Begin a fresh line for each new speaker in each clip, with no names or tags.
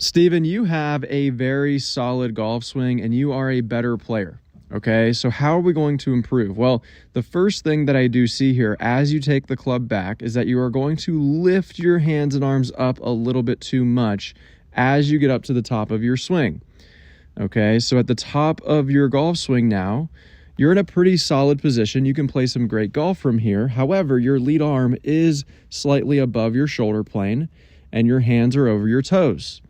Steven, you have a very solid golf swing and you are a better player. Okay, so how are we going to improve? Well, the first thing that I do see here as you take the club back is that you are going to lift your hands and arms up a little bit too much as you get up to the top of your swing. Okay, so at the top of your golf swing now, you're in a pretty solid position. You can play some great golf from here. However, your lead arm is slightly above your shoulder plane and your hands are over your toes.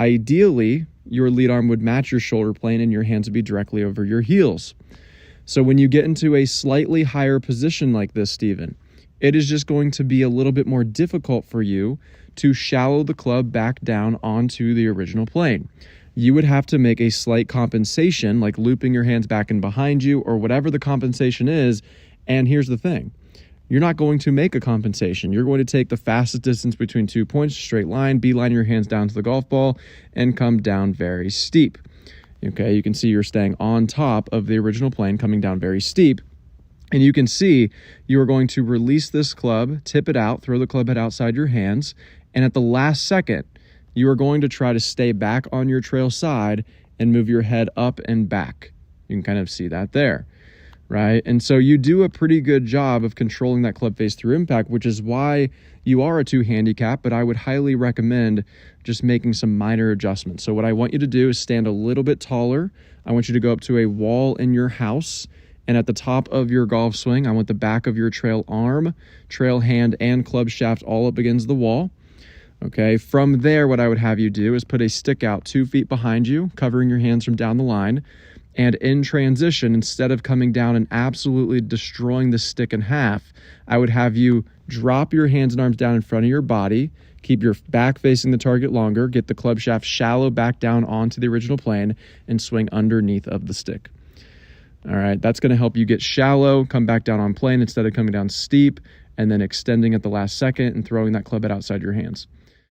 Ideally, your lead arm would match your shoulder plane and your hands would be directly over your heels. So when you get into a slightly higher position like this, Steven, it is just going to be a little bit more difficult for you to shallow the club back down onto the original plane. You would have to make a slight compensation, like looping your hands back and behind you or whatever the compensation is. And here's the thing. You're not going to make a compensation. You're going to take the fastest distance between 2 points, straight line, beeline your hands down to the golf ball, and come down very steep. Okay, you can see you're staying on top of the original plane, coming down very steep. And you can see you are going to release this club, tip it out, throw the club head outside your hands, and at the last second, you are going to try to stay back on your trail side and move your head up and back. You can kind of see that there. Right? And so you do a pretty good job of controlling that club face through impact, which is why you are a 2 handicap, but I would highly recommend just making some minor adjustments. So what I want you to do is stand a little bit taller. I want you to go up to a wall in your house, and at the top of your golf swing, I want the back of your trail arm, trail hand, and club shaft all up against the wall. Okay, from there, what I would have you do is put a stick out 2 feet behind you, covering your hands from down the line. And in transition, instead of coming down and absolutely destroying the stick in half, I would have you drop your hands and arms down in front of your body, keep your back facing the target longer, get the club shaft shallow back down onto the original plane, and swing underneath of the stick. All right, that's going to help you get shallow, come back down on plane instead of coming down steep, and then extending at the last second and throwing that club head outside your hands.